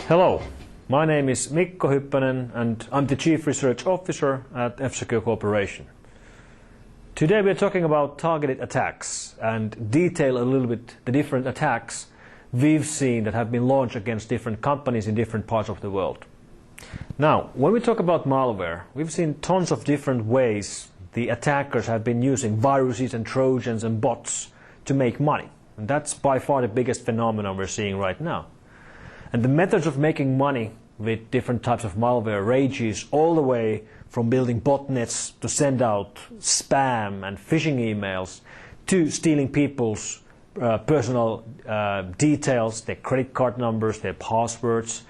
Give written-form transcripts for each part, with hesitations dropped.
Hello, my name is Mikko Hyppönen and I'm the Chief Research Officer at F-Secure Corporation. Today we are talking about targeted attacks and detail a little bit the different attacks we've seen that have been launched against different companies in different parts of the world. Now, when we talk about malware, we've seen tons of different ways the attackers have been using viruses and trojans and bots to make money. And that's by far the biggest phenomenon we're seeing right now. And the methods of making money with different types of malware ranges all the way from building botnets to send out spam and phishing emails to stealing people's personal details, their credit card numbers, their passwords,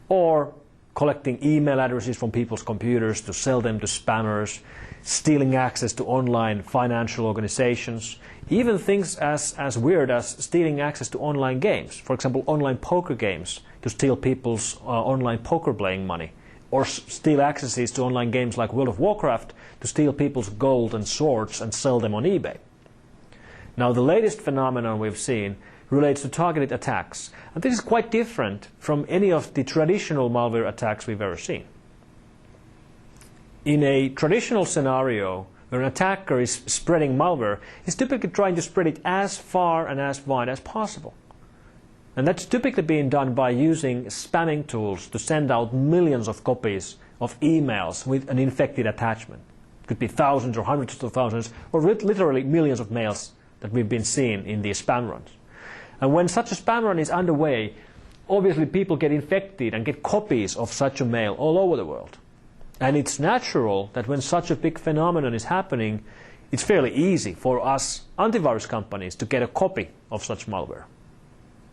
or collecting email addresses from people's computers to sell them to spammers, stealing access to online financial organizations, even things as weird as stealing access to online games, for example online poker games, to steal people's online poker playing money, or steal accesses to online games like World of Warcraft to steal people's gold and swords and sell them on eBay. Now the latest phenomenon we've seen relates to targeted attacks, and this is quite different from any of the traditional malware attacks we've ever seen. In a traditional scenario, where an attacker is spreading malware, he's typically trying to spread it as far and as wide as possible. And that's typically being done by using spamming tools to send out millions of copies of emails with an infected attachment. It could be thousands or hundreds of thousands, or literally millions of mails that we've been seeing in these spam runs. And when such a spam run is underway, obviously people get infected and get copies of such a mail all over the world. And it's natural that when such a big phenomenon is happening, it's fairly easy for us antivirus companies to get a copy of such malware.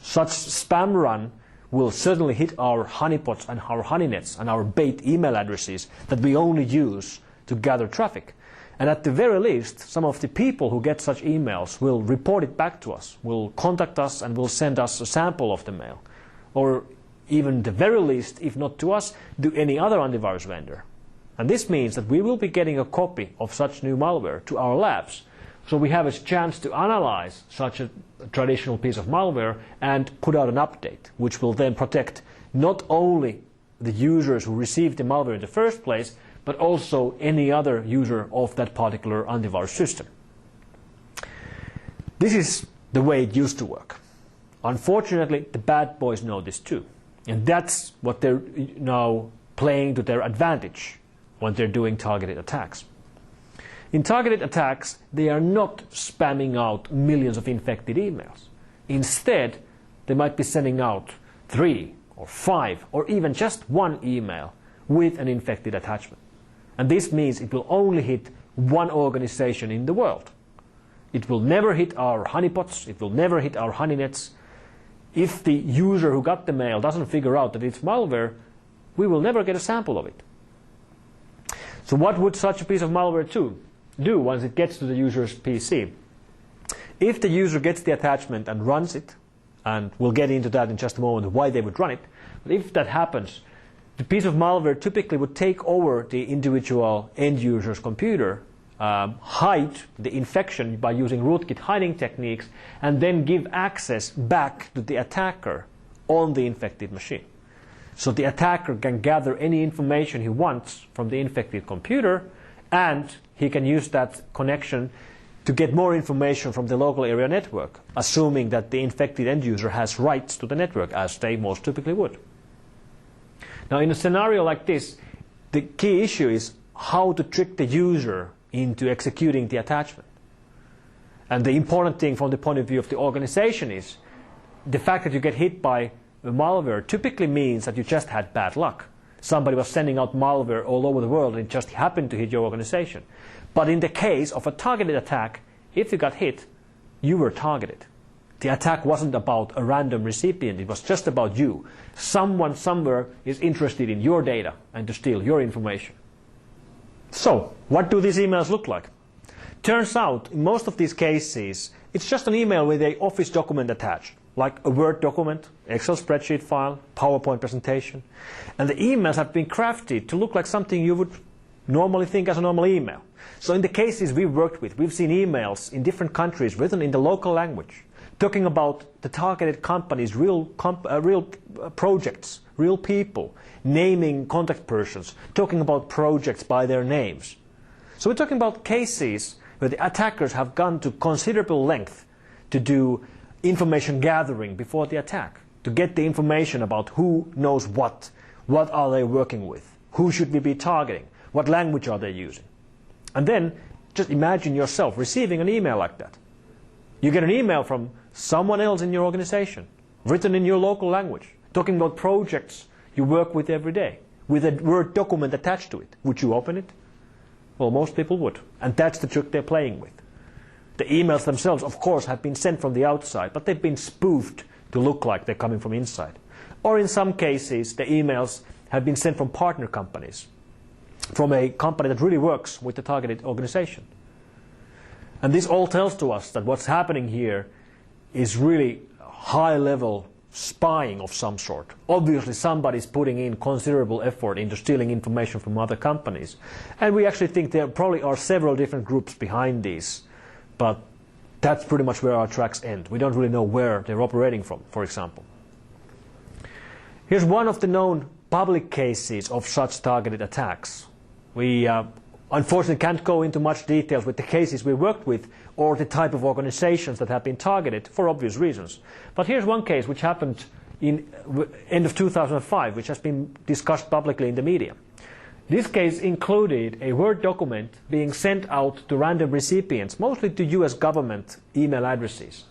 Such spam run will certainly hit our honeypots and our honeynets and our bait email addresses that we only use to gather traffic. And at the very least, some of the people who get such emails will report it back to us, will contact us and will send us a sample of the mail. Or even the very least, if not to us, to any other antivirus vendor. And this means that we will be getting a copy of such new malware to our labs. So we have a chance to analyze such a traditional piece of malware and put out an update, which will then protect not only the users who received the malware in the first place, but also any other user of that particular antivirus system. This is the way it used to work. Unfortunately, the bad boys know this too. And that's what they're now playing to their advantage when they're doing targeted attacks. In targeted attacks, they are not spamming out millions of infected emails. Instead, they might be sending out 3 or 5 or even just one email with an infected attachment. And this means it will only hit one organization in the world. It will never hit our honeypots, it will never hit our honeynets. If the user who got the mail doesn't figure out that it's malware, we will never get a sample of it. So what would such a piece of malware do once it gets to the user's PC? If the user gets the attachment and runs it, and we'll get into that in just a moment why they would run it, but if that happens, the piece of malware typically would take over the individual end user's computer, hide the infection by using rootkit hiding techniques, and then give access back to the attacker on the infected machine. So the attacker can gather any information he wants from the infected computer, and he can use that connection to get more information from the local area network, assuming that the infected end user has rights to the network, as they most typically would. Now, in a scenario like this, the key issue is how to trick the user into executing the attachment. And the important thing from the point of view of the organization is the fact that you get hit by a malware typically means that you just had bad luck. Somebody was sending out malware all over the world and it just happened to hit your organization. But in the case of a targeted attack, if you got hit, you were targeted. The attack wasn't about a random recipient, it was just about you. Someone somewhere is interested in your data and to steal your information. So, what do these emails look like? Turns out, in most of these cases, it's just an email with an Office document attached, like a Word document, Excel spreadsheet file, PowerPoint presentation. And the emails have been crafted to look like something you would normally think as a normal email. So in the cases we've worked with, we've seen emails in different countries written in the local language, talking about the targeted company's real projects, real people, naming contact persons, talking about projects by their names. So we're talking about cases where the attackers have gone to considerable length to do information gathering before the attack, to get the information about who knows what are they working with, who should we be targeting, what language are they using. And then just imagine yourself receiving an email like that. You get an email from someone else in your organization, written in your local language, talking about projects you work with every day, with a Word document attached to it. Would you open it? Well, most people would. And that's the trick they're playing with. The emails themselves, of course, have been sent from the outside, but they've been spoofed to look like they're coming from inside. Or in some cases, the emails have been sent from partner companies, from a company that really works with the targeted organization. And this all tells to us that what's happening here is really high-level spying of some sort. Obviously, somebody's putting in considerable effort into stealing information from other companies. And we actually think there probably are several different groups behind these. But that's pretty much where our tracks end. We don't really know where they're operating from, for example. Here's one of the known public cases of such targeted attacks. We unfortunately can't go into much details with the cases we worked with or the type of organizations that have been targeted for obvious reasons. But here's one case which happened in end of 2005, which has been discussed publicly in the media. This case included a Word document being sent out to random recipients, mostly to US government email addresses.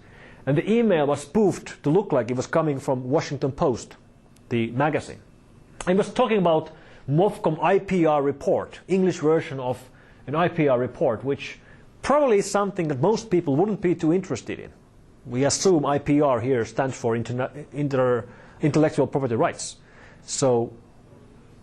And the email was spoofed to look like it was coming from Washington Post, the magazine. It was talking about MOFCOM IPR report, English version of an IPR report, which probably is something that most people wouldn't be too interested in. We assume IPR here stands for intellectual property rights. So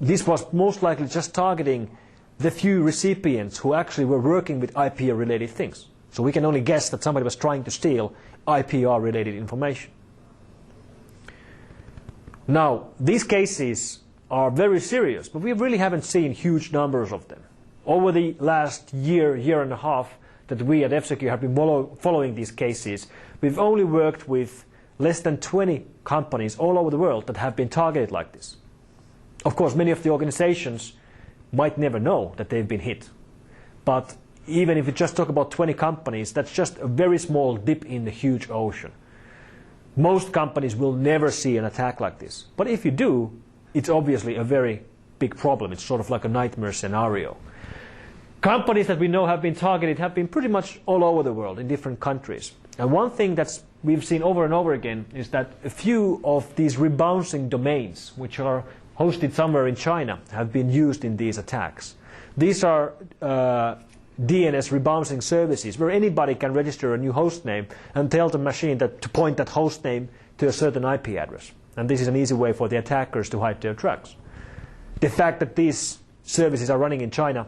this was most likely just targeting the few recipients who actually were working with IPR-related things. So we can only guess that somebody was trying to steal IPR-related information. Now, these cases are very serious, but we really haven't seen huge numbers of them. Over the last year and a half that we at F-Secure have been following these cases, we've only worked with less than 20 companies all over the world that have been targeted like this. Of course, many of the organizations might never know that they've been hit. But even if we just talk about 20 companies, that's just a very small dip in the huge ocean. Most companies will never see an attack like this. But if you do, it's obviously a very big problem. It's sort of like a nightmare scenario. Companies that we know have been targeted have been pretty much all over the world in different countries. And one thing that we've seen over and over again is that a few of these rebouncing domains, which are hosted somewhere in China, have been used in these attacks. These are DNS rebouncing services where anybody can register a new host name and tell the machine to point that host name to a certain IP address. And this is an easy way for the attackers to hide their tracks. The fact that these services are running in China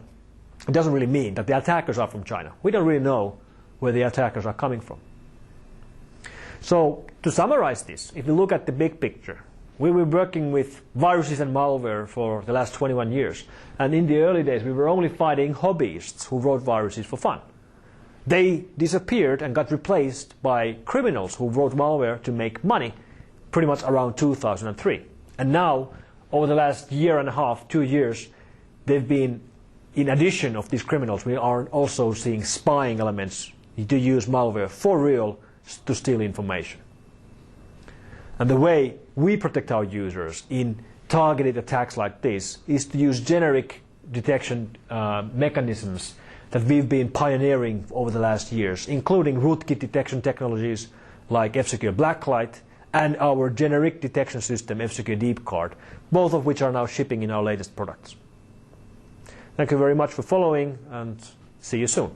doesn't really mean that the attackers are from China. We don't really know where the attackers are coming from. So to summarize this, if we look at the big picture, we were working with viruses and malware for the last 21 years. And in the early days, we were only fighting hobbyists who wrote viruses for fun. They disappeared and got replaced by criminals who wrote malware to make money pretty much around 2003. And now, over the last year and a half, 2 years, they've been, in addition of these criminals, we are also seeing spying elements to use malware for real to steal information. And the way we protect our users in targeted attacks like this is to use generic detection mechanisms that we've been pioneering over the last years, including rootkit detection technologies like F-Secure Blacklight and our generic detection system F-Secure DeepCard, both of which are now shipping in our latest products. Thank you very much for following, and see you soon.